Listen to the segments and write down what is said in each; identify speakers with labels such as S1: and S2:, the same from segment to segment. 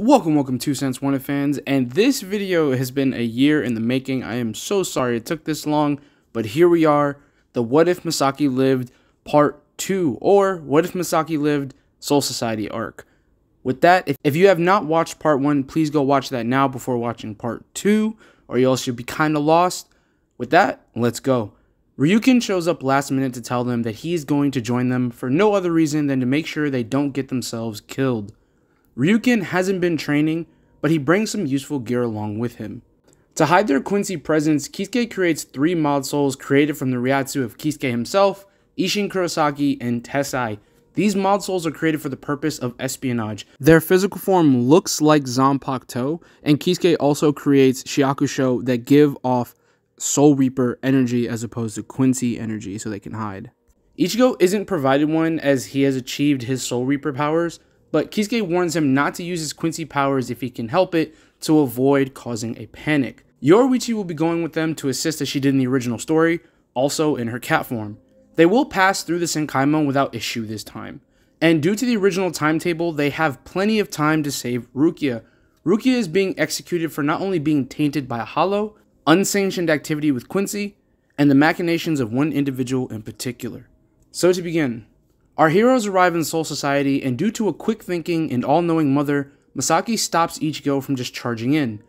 S1: Welcome 2 Cents Wanted fans, and this video has been a year in the making. I am so sorry it took this long, but here we are, the What If Masaki Lived Part 2, or What If Masaki Lived Soul Society arc. With that, if you have not watched Part 1, please go watch that now before watching Part 2, or you else should be kinda lost. With that, let's go. Ryukin shows up last minute to tell them that he is going to join them for no other reason than to make sure they don't get themselves killed. Ryukin hasn't been training, but he brings some useful gear along with him. To hide their Quincy presence, Kisuke creates 3 mod souls created from the Ryatsu of Kisuke himself, Isshin Kurosaki, and Tessai. These mod souls are created for the purpose of espionage. Their physical form looks like Zanpakuto, and Kisuke also creates Shyakusho that give off Soul Reaper energy as opposed to Quincy energy so they can hide. Ichigo isn't provided one as he has achieved his Soul Reaper powers, but Kisuke warns him not to use his Quincy powers if he can help it to avoid causing a panic. Yoruichi will be going with them to assist as she did in the original story, also in her cat form. They will pass through the Senkaimon without issue this time. And due to the original timetable, they have plenty of time to save Rukia. Rukia is being executed for not only being tainted by a hollow, unsanctioned activity with Quincy, and the machinations of one individual in particular. So to begin, our heroes arrive in Soul Society, and due to a quick thinking and all-knowing mother, Masaki stops Ichigo from just charging in.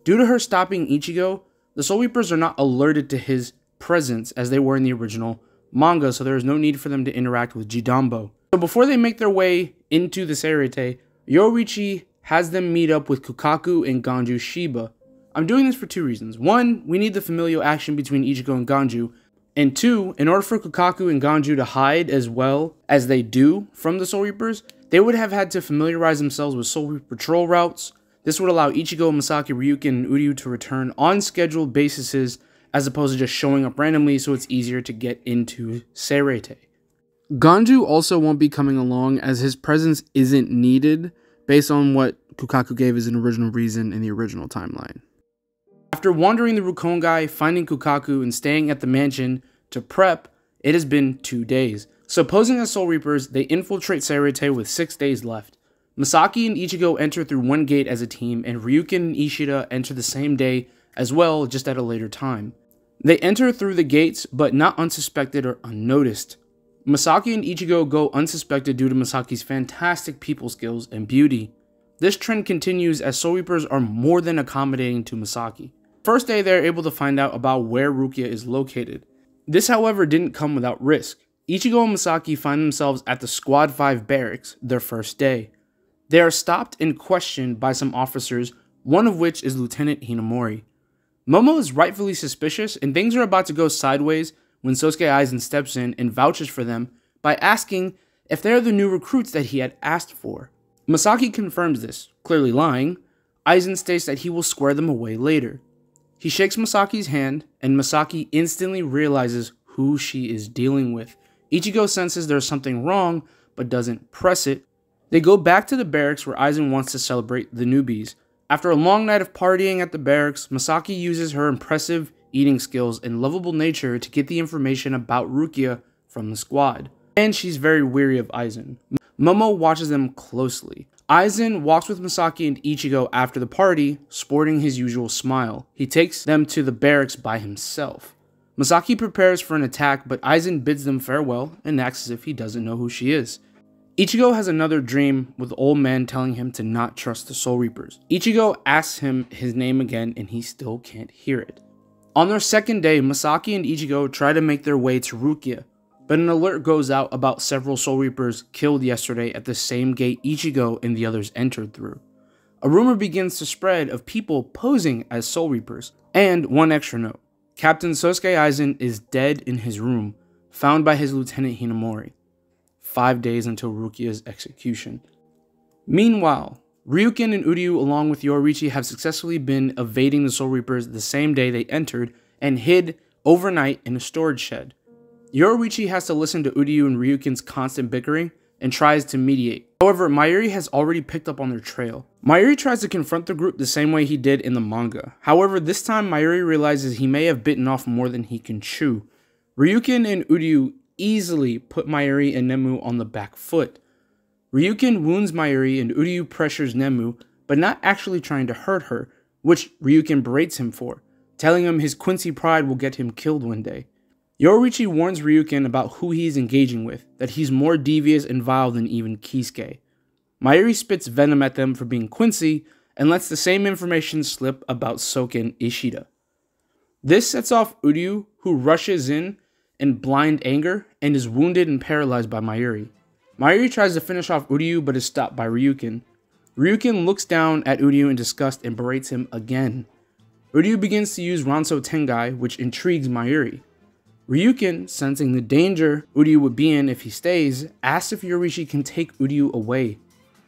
S1: Due to her stopping Ichigo, the Soul Reapers are not alerted to his presence as they were in the original manga, so there is no need for them to interact with Jidambo. So before they make their way into the Seirete, Yoruichi has them meet up with Kukaku and Ganju Shiba. I'm doing this for 2 reasons. 1, we need the familial action between Ichigo and Ganju. And 2, in order for Kukaku and Ganju to hide as well as they do from the Soul Reapers, they would have had to familiarize themselves with Soul Reaper patrol routes. This would allow Ichigo, Masaki, Ryukin, and Uryu to return on scheduled bases as opposed to just showing up randomly, so it's easier to get into Seirete. Ganju also won't be coming along as his presence isn't needed based on what Kukaku gave as an original reason in the original timeline. After wandering the Rukongai, finding Kukaku, and staying at the mansion to prep, it has been 2 days. So posing as Soul Reapers, they infiltrate Seirete with 6 days left. Masaki and Ichigo enter through one gate as a team, and Ryukin and Ishida enter the same day as well, just at a later time. They enter through the gates, but not unsuspected or unnoticed. Masaki and Ichigo go unsuspected due to Masaki's fantastic people skills and beauty. This trend continues as Soul Reapers are more than accommodating to Masaki. First day, they are able to find out about where Rukia is located. This, however, didn't come without risk. Ichigo and Masaki find themselves at the Squad 5 barracks their first day. They are stopped and questioned by some officers, one of which is Lieutenant Hinamori. Momo is rightfully suspicious, and things are about to go sideways when Sosuke Aizen steps in and vouches for them by asking if they are the new recruits that he had asked for. Masaki confirms this, clearly lying. Aizen states that he will square them away later. He shakes Masaki's hand, and Masaki instantly realizes who she is dealing with. Ichigo senses there's something wrong, but doesn't press it. They go back to the barracks where Aizen wants to celebrate the newbies. After a long night of partying at the barracks, Masaki uses her impressive eating skills and lovable nature to get the information about Rukia from the squad. And she's very weary of Aizen. Momo watches them closely. Aizen walks with Masaki and Ichigo after the party, sporting his usual smile. He takes them to the barracks by himself. Masaki prepares for an attack, but Aizen bids them farewell and acts as if he doesn't know who she is. Ichigo has another dream with the old man telling him to not trust the Soul Reapers. Ichigo asks him his name again and he still can't hear it. On their second day, Masaki and Ichigo try to make their way to Rukia, but an alert goes out about several Soul Reapers killed yesterday at the same gate Ichigo and the others entered through. A rumor begins to spread of people posing as Soul Reapers. And one extra note, Captain Sosuke Aizen is dead in his room, found by his Lieutenant Hinamori. 5 days until Rukia's execution. Meanwhile, Ryukin and Uryu along with Yoruichi have successfully been evading the Soul Reapers the same day they entered and hid overnight in a storage shed. Yoruichi has to listen to Uryu and Ryukin's constant bickering and tries to mediate. However, Mayuri has already picked up on their trail. Mayuri tries to confront the group the same way he did in the manga. However, this time Mayuri realizes he may have bitten off more than he can chew. Ryukin and Uryu easily put Mayuri and Nemu on the back foot. Ryukin wounds Mayuri and Uryu pressures Nemu, but not actually trying to hurt her, which Ryukin berates him for, telling him his Quincy pride will get him killed one day. Yoruichi warns Ryukin about who he is engaging with, that he's more devious and vile than even Kisuke. Mayuri spits venom at them for being Quincy, and lets the same information slip about Soken Ishida. This sets off Uryu, who rushes in blind anger and is wounded and paralyzed by Mayuri. Mayuri tries to finish off Uryu but is stopped by Ryukin. Ryukin looks down at Uryu in disgust and berates him again. Uryu begins to use Ranso Tengai, which intrigues Mayuri. Ryukin, sensing the danger Uryu would be in if he stays, asks if Yoruichi can take Uryu away.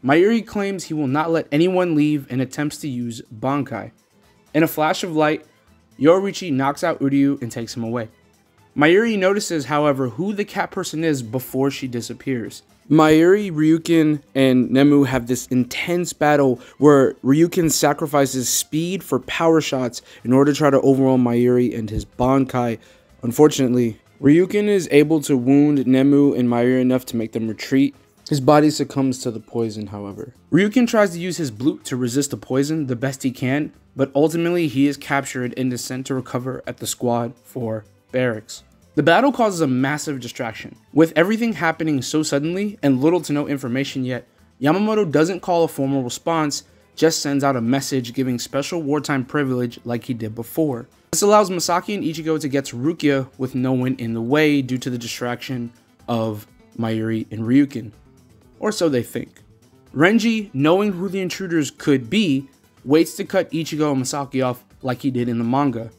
S1: Mayuri claims he will not let anyone leave and attempts to use Bankai. In a flash of light, Yoruichi knocks out Uryu and takes him away. Mayuri notices, however, who the cat person is before she disappears. Mayuri, Ryukin, and Nemu have this intense battle where Ryukin sacrifices speed for power shots in order to try to overwhelm Mayuri and his Bankai. Unfortunately, Ryukin is able to wound Nemu and Mayuri enough to make them retreat. His body succumbs to the poison, however. Ryukin tries to use his blute to resist the poison the best he can, but ultimately he is captured and is sent to recover at the Squad 4 barracks. The battle causes a massive distraction. With everything happening so suddenly and little to no information yet, Yamamoto doesn't call a formal response, just sends out a message giving special wartime privilege like he did before. This allows Masaki and Ichigo to get to Rukia with no one in the way due to the distraction of Mayuri and Ryukin. Or so they think. Renji, knowing who the intruders could be, waits to cut Ichigo and Masaki off like he did in the manga.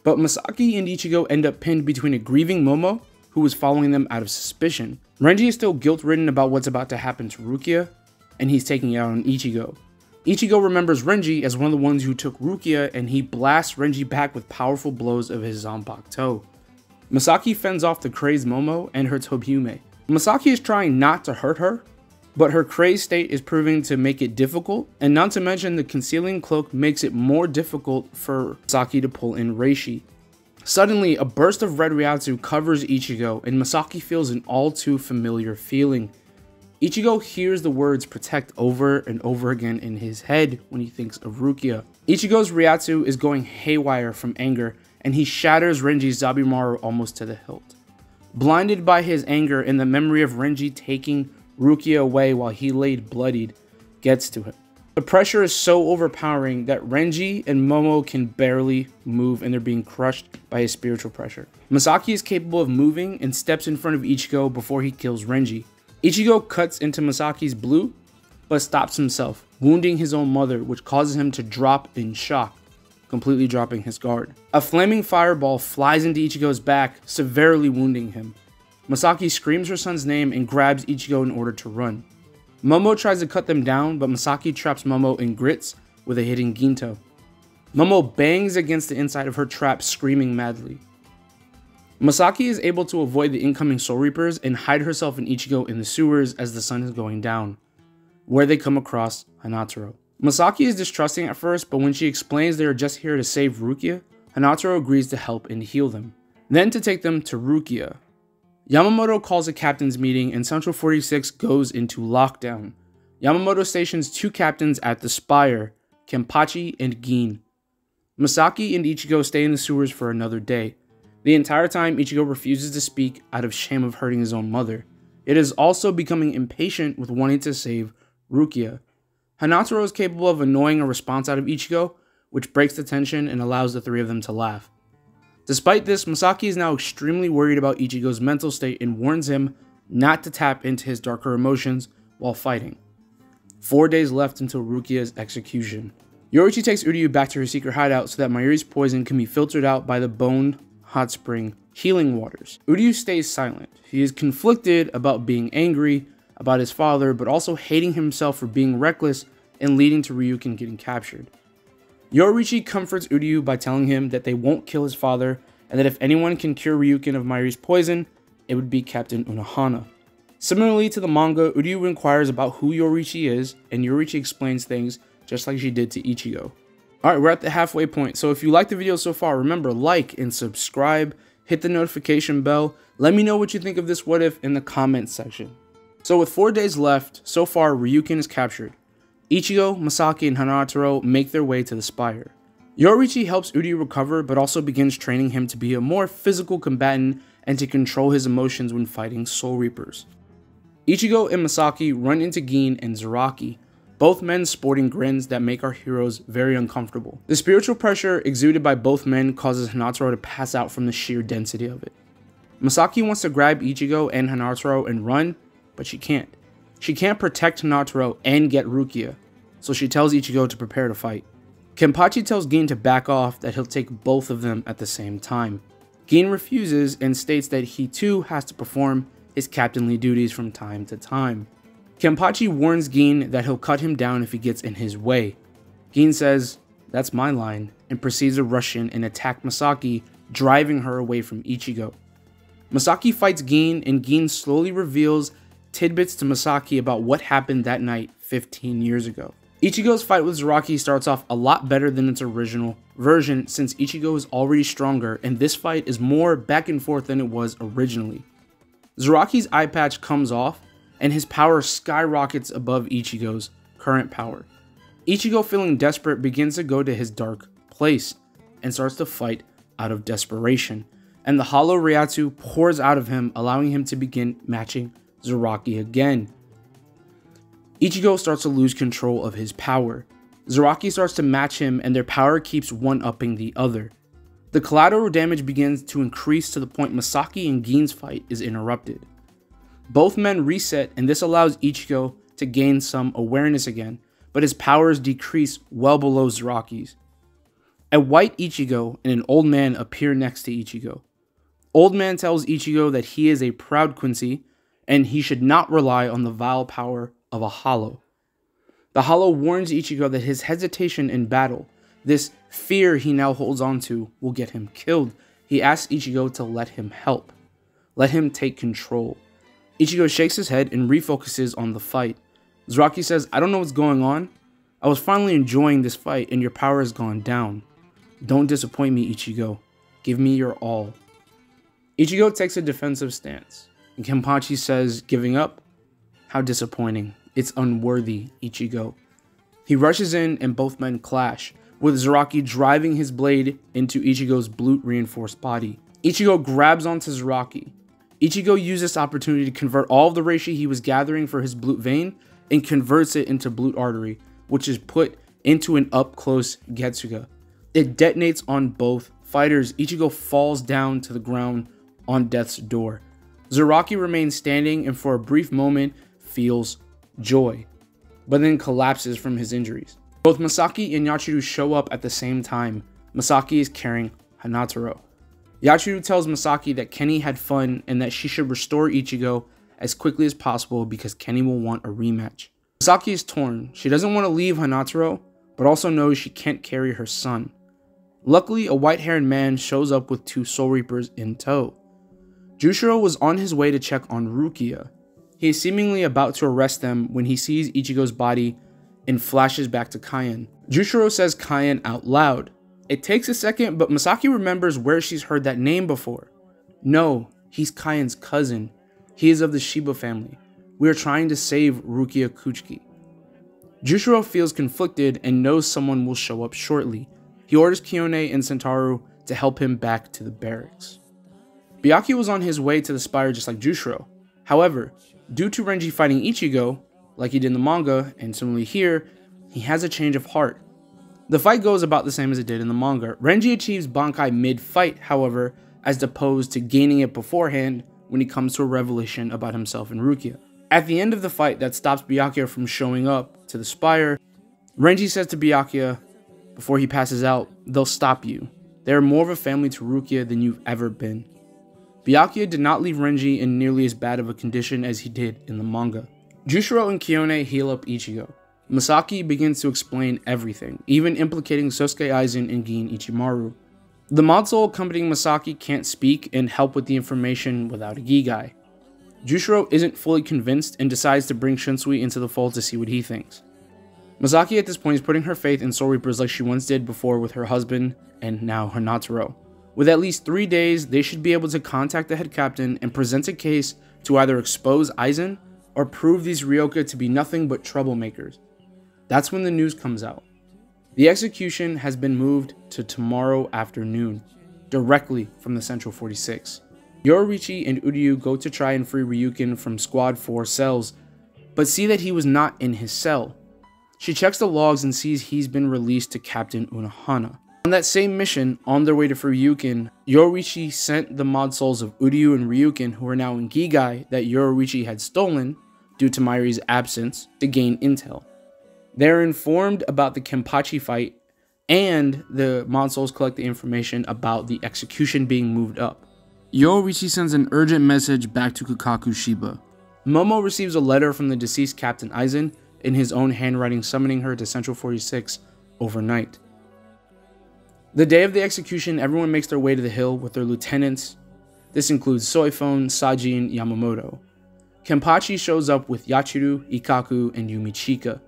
S1: But Masaki and Ichigo end up pinned between a grieving Momo, who was following them out of suspicion. Renji is still guilt-ridden about what's about to happen to Rukia, and he's taking it out on Ichigo. Ichigo remembers Renji as one of the ones who took Rukia, and he blasts Renji back with powerful blows of his Zanpakuto. Masaki fends off the crazed Momo and her Tobuyume. Masaki is trying not to hurt her, but her crazed state is proving to make it difficult, and not to mention the concealing cloak makes it more difficult for Masaki to pull in Reishi. Suddenly, a burst of red Ryatsu covers Ichigo, and Masaki feels an all too familiar feeling. Ichigo hears the words protect over and over again in his head when he thinks of Rukia. Ichigo's Ryatsu is going haywire from anger, and he shatters Renji's Zabimaru almost to the hilt. Blinded by his anger and the memory of Renji taking Rukia away while he laid bloodied, gets to him. The pressure is so overpowering that Renji and Momo can barely move and they're being crushed by his spiritual pressure. Masaki is capable of moving and steps in front of Ichigo before he kills Renji. Ichigo cuts into Masaki's blue, but stops himself, wounding his own mother, which causes him to drop in shock, completely dropping his guard. A flaming fireball flies into Ichigo's back, severely wounding him. Masaki screams her son's name and grabs Ichigo in order to run. Momo tries to cut them down, but Masaki traps Momo in grits with a hidden Ginto. Momo bangs against the inside of her trap, screaming madly. Masaki is able to avoid the incoming Soul Reapers and hide herself and Ichigo in the sewers as the sun is going down, where they come across Hanataro. Masaki is distrusting at first, but when she explains they are just here to save Rukia, Hanataro agrees to help and heal them, then to take them to Rukia. Yamamoto calls a captain's meeting and Central 46 goes into lockdown. Yamamoto stations 2 captains at the Spire, Kenpachi and Gin. Masaki and Ichigo stay in the sewers for another day. The entire time, Ichigo refuses to speak out of shame of hurting his own mother. It is also becoming impatient with wanting to save Rukia. Hanataro is capable of annoying a response out of Ichigo, which breaks the tension and allows the 3 of them to laugh. Despite this, Masaki is now extremely worried about Ichigo's mental state and warns him not to tap into his darker emotions while fighting. 4 days left until Rukia's execution. Yoruichi takes Uryu back to her secret hideout so that Mayuri's poison can be filtered out by the Bone Hot Spring healing waters. Uryu stays silent. He is conflicted about being angry about his father, but also hating himself for being reckless and leading to Ryukin getting captured. Yoruichi comforts Uryu by telling him that they won't kill his father, and that if anyone can cure Ryukin of Mayuri's poison, it would be Captain Unohana. Similarly to the manga, Uryu inquires about who Yoruichi is, and Yoruichi explains things just like she did to Ichigo. Alright, we're at the halfway point, so if you liked the video so far, remember, like and subscribe, hit the notification bell, let me know what you think of this what if in the comments section. So with 4 days left, so far Ryukin is captured. Ichigo, Masaki, and Hanataro make their way to the spire. Yoruichi helps Uri recover, but also begins training him to be a more physical combatant and to control his emotions when fighting Soul Reapers. Ichigo and Masaki run into Gin and Zaraki, both men sporting grins that make our heroes very uncomfortable. The spiritual pressure exuded by both men causes Hanataro to pass out from the sheer density of it. Masaki wants to grab Ichigo and Hanataro and run, but she can't. She can't protect Hanataro and get Rukia, so she tells Ichigo to prepare to fight. Kenpachi tells Gin to back off, that he'll take both of them at the same time. Gin refuses and states that he too has to perform his captainly duties from time to time. Kenpachi warns Gin that he'll cut him down if he gets in his way. Gin says, "That's my line," and proceeds to rush in and attack Masaki, driving her away from Ichigo. Masaki fights Gin, and Gin slowly reveals tidbits to Masaki about what happened that night 15 years ago. Ichigo's fight with Zaraki starts off a lot better than its original version, since Ichigo is already stronger and this fight is more back and forth than it was originally. Zaraki's eye patch comes off and his power skyrockets above Ichigo's current power. Ichigo, feeling desperate, begins to go to his dark place and starts to fight out of desperation, and the hollow Ryatsu pours out of him, allowing him to begin matching Zaraki again. Ichigo starts to lose control of his power. Zaraki starts to match him and their power keeps one-upping the other. The collateral damage begins to increase to the point Masaki and Gin's fight is interrupted. Both men reset, and this allows Ichigo to gain some awareness again, but his powers decrease well below Zaraki's. A white Ichigo and an old man appear next to Ichigo. Old man tells Ichigo that he is a proud Quincy and he should not rely on the vile power of a hollow. The hollow warns Ichigo that his hesitation in battle, this fear he now holds on to, will get him killed. He asks Ichigo to let him help. Let him take control. Ichigo shakes his head and refocuses on the fight. Zaraki says, "I don't know what's going on. I was finally enjoying this fight and your power has gone down. Don't disappoint me, Ichigo. Give me your all." Ichigo takes a defensive stance, and Kenpachi says, "Giving up? How disappointing. It's unworthy, Ichigo." He rushes in and both men clash, with Zaraki driving his blade into Ichigo's blute-reinforced body. Ichigo grabs onto Zaraki. Ichigo used this opportunity to convert all of the reishi he was gathering for his blute vein and converts it into blute artery, which is put into an up-close Getsuga. It detonates on both fighters. Ichigo falls down to the ground on death's door. Zaraki remains standing and for a brief moment feels joy, but then collapses from his injuries. Both Masaki and Yachiru show up at the same time. Masaki is carrying Hanataro. Yachiru tells Masaki that Kenny had fun and that she should restore Ichigo as quickly as possible because Kenny will want a rematch. Masaki is torn. She doesn't want to leave Hanataro, but also knows she can't carry her son. Luckily, a white-haired man shows up with two Soul Reapers in tow. Jushiro was on his way to check on Rukia. He is seemingly about to arrest them when he sees Ichigo's body and flashes back to Kaien. Jushiro says Kaien out loud. It takes a second, but Masaki remembers where she's heard that name before. No, he's Kaien's cousin. He is of the Shiba family. We are trying to save Rukia Kuchiki. Jushiro feels conflicted and knows someone will show up shortly. He orders Kiyone and Sentaru to help him back to the barracks. Byakuya was on his way to the spire just like Jushiro. However, due to Renji fighting Ichigo, like he did in the manga, and similarly here, he has a change of heart. The fight goes about the same as it did in the manga. Renji achieves Bankai mid-fight, however, as opposed to gaining it beforehand when he comes to a revelation about himself and Rukia. At the end of the fight that stops Byakuya from showing up to the spire, Renji says to Byakuya, before he passes out, "They'll stop you. They are more of a family to Rukia than you've ever been." Byakuya did not leave Renji in nearly as bad of a condition as he did in the manga. Jushiro and Kiyone heal up Ichigo. Masaki begins to explain everything, even implicating Sosuke Aizen and Gin Ichimaru. The mod soul accompanying Masaki can't speak and help with the information without a Gigai. Jushiro isn't fully convinced and decides to bring Shinsui into the fold to see what he thinks. Masaki at this point is putting her faith in Soul Reapers like she once did before with her husband and now Hanataro. With at least 3 days, they should be able to contact the head captain and present a case to either expose Aizen or prove these Ryoka to be nothing but troublemakers. That's when the news comes out. The execution has been moved to tomorrow afternoon, directly from the Central 46. Yoruichi and Uryu go to try and free Ryukin from Squad 4 cells, but see that he was not in his cell. She checks the logs and sees he's been released to Captain Unohana. On that same mission, on their way to free Ryukin, Yoruichi sent the mod souls of Uryu and Ryukin, who are now in Gigai, that Yoruichi had stolen, due to Mairi's absence, to gain intel. They're informed about the Kenpachi fight, and the mod souls collect the information about the execution being moved up. Yoruichi sends an urgent message back to Kakaku Shiba. Momo receives a letter from the deceased Captain Aizen, in his own handwriting summoning her to Central 46 overnight. The day of the execution, everyone makes their way to the hill with their lieutenants. This includes Soifone, Sajin, Yamamoto. Kenpachi shows up with Yachiru, Ikaku, and Yumichika.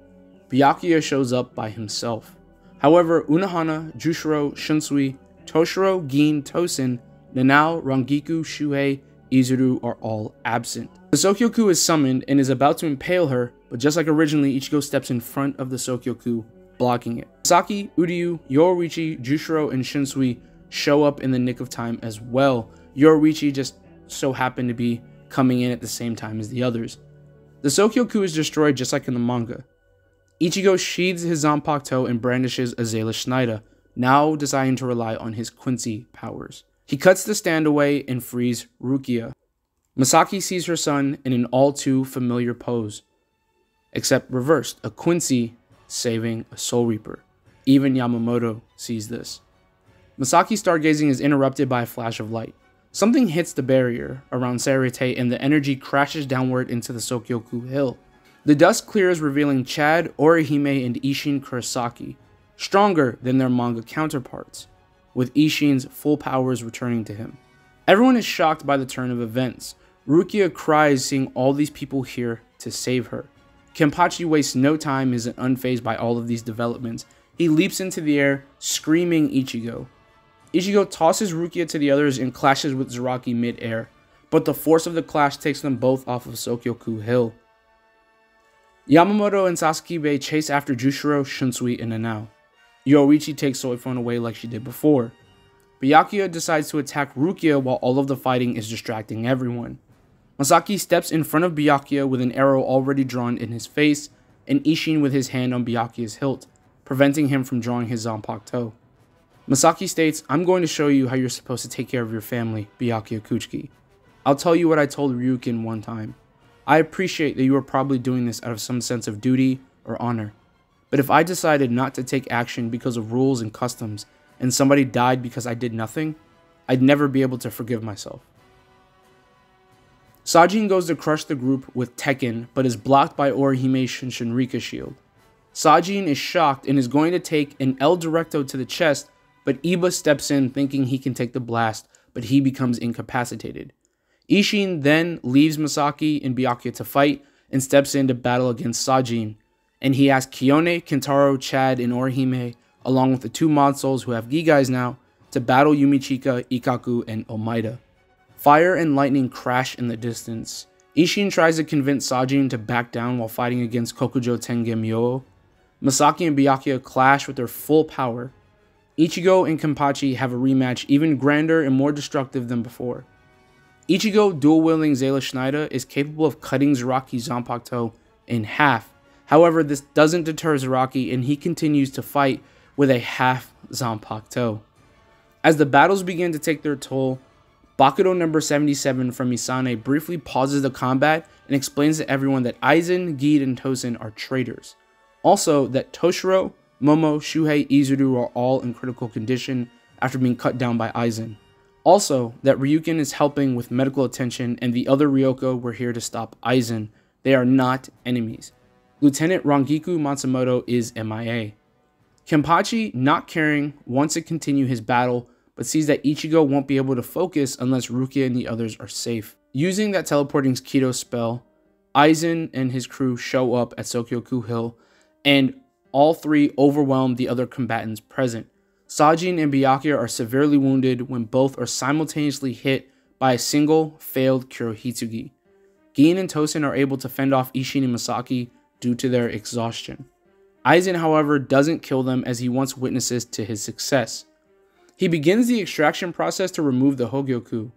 S1: Byakuya shows up by himself. However, Unohana, Jushiro, Shunsui, Toshiro, Gin, Tosen, Nanao, Rangiku, Shuhei, Izuru are all absent. The Sokyoku is summoned and is about to impale her, but just like originally, Ichigo steps in front of the Sokyoku, blocking it. Masaki, Uryu, Yoruichi, Jushiro, and Shunsui show up in the nick of time as well. Yoruichi just so happened to be coming in at the same time as the others. The Sokyoku is destroyed just like in the manga. Ichigo sheathes his Zanpakuto and brandishes Azalea Schneider, now deciding to rely on his Quincy powers. He cuts the stand away and frees Rukia. Masaki sees her son in an all too familiar pose, except reversed, a Quincy saving a Soul Reaper. Even Yamamoto sees this. Masaki's stargazing is interrupted by a flash of light. Something hits the barrier around Sarete and the energy crashes downward into the Sokyoku Hill. The dust clears, revealing Chad, Orihime, and Isshin Kurosaki, stronger than their manga counterparts, with Isshin's full powers returning to him. Everyone is shocked by the turn of events. Rukia cries seeing all these people here to save her. Kenpachi wastes no time and is unfazed by all of these developments. He leaps into the air, screaming Ichigo. Ichigo tosses Rukia to the others and clashes with Zaraki mid-air, but the force of the clash takes them both off of Sokyoku Hill. Yamamoto and Sasakibe chase after Jushiro, Shunsui, and Nanao. Yoruichi takes Soifone away like she did before. Byakuya decides to attack Rukia while all of the fighting is distracting everyone. Masaki steps in front of Byakuya with an arrow already drawn in his face, and Isshin with his hand on Byakuya's hilt, preventing him from drawing his Zanpakuto. Masaki states, "I'm going to show you how you're supposed to take care of your family, Byakuya Kuchiki. I'll tell you what I told Ryukin one time. I appreciate that you are probably doing this out of some sense of duty or honor. But if I decided not to take action because of rules and customs, and somebody died because I did nothing, I'd never be able to forgive myself." Sajin goes to crush the group with Tekken, but is blocked by Orihime's Shinrika shield. Sajin is shocked and is going to take an El Directo to the chest, but Iba steps in thinking he can take the blast, but he becomes incapacitated. Isshin then leaves Masaki and Byakuya to fight and steps in to battle against Sajin, and he asks Kiyone, Kentaro, Chad, and Orihime, along with the two mod souls who have Gigais now, to battle Yumichika, Ikaku, and Omaida. Fire and lightning crash in the distance. Isshin tries to convince Sajin to back down while fighting against Kokujo Tengemyo. Masaki and Byakuya clash with their full power. Ichigo and Kenpachi have a rematch even grander and more destructive than before. Ichigo, dual-wielding Azalea Schneider, is capable of cutting Zaraki's Zanpakuto in half. However, this doesn't deter Zaraki and he continues to fight with a half Zanpakuto. As the battles begin to take their toll, Bakudo number 77 from Misane briefly pauses the combat and explains to everyone that Aizen, Gid, and Tosen are traitors. Also, that Toshiro, Momo, Shuhei, Izuru are all in critical condition after being cut down by Aizen. Also, that Ryukin is helping with medical attention and the other Ryoko were here to stop Aizen. They are not enemies. Lieutenant Rangiku Matsumoto is MIA. Kenpachi, not caring, wants to continue his battle, but sees that Ichigo won't be able to focus unless Rukia and the others are safe. Using that teleporting Kido spell, Aizen and his crew show up at Sokyoku Hill, and all three overwhelm the other combatants present. Sajin and Byakuya are severely wounded when both are simultaneously hit by a single failed Kurohitsugi. Gin and Tosen are able to fend off Isshin and Masaki due to their exhaustion. Aizen, however, doesn't kill them as he wants witnesses to his success. He begins the extraction process to remove the Hogyoku,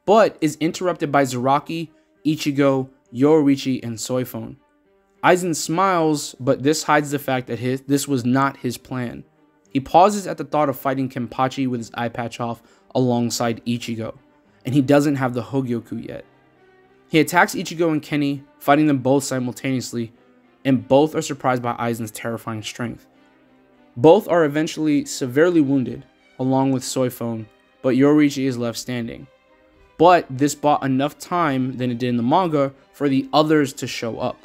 S1: but is interrupted by Zaraki, Ichigo, Yoruichi, and Soifone. Aizen smiles, but this hides the fact that this was not his plan. He pauses at the thought of fighting Kenpachi with his eye patch off alongside Ichigo, and he doesn't have the Hogyoku yet. He attacks Ichigo and Kenny, fighting them both simultaneously, and both are surprised by Aizen's terrifying strength. Both are eventually severely wounded, along with Soifone, but Yoruichi is left standing. But this bought enough time than it did in the manga for the others to show up.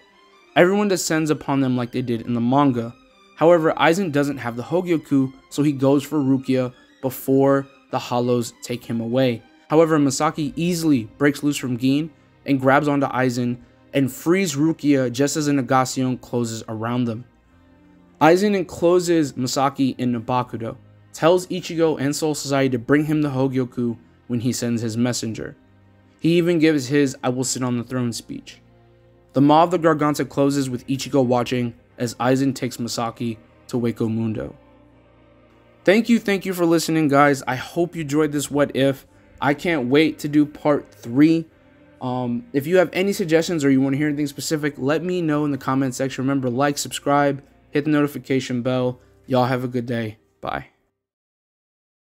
S1: Everyone descends upon them like they did in the manga. However, Aizen doesn't have the Hogyoku, so he goes for Rukia before the Hollows take him away. However, Masaki easily breaks loose from Gin and grabs onto Aizen and frees Rukia just as a Negacion closes around them. Aizen encloses Masaki in Nabakudo, tells Ichigo and Soul Society to bring him the Hogyoku when he sends his messenger. He even gives his "I will sit on the throne" speech. The Maw of the Garganta closes with Ichigo watching as Aizen takes Masaki to Wako Mundo. Thank you for listening, guys. I hope you enjoyed this What If. I can't wait to do part 3. If you have any suggestions or you want to hear anything specific, let me know in the comment section. Remember, like, subscribe, hit the notification bell. Y'all have a good day. Bye.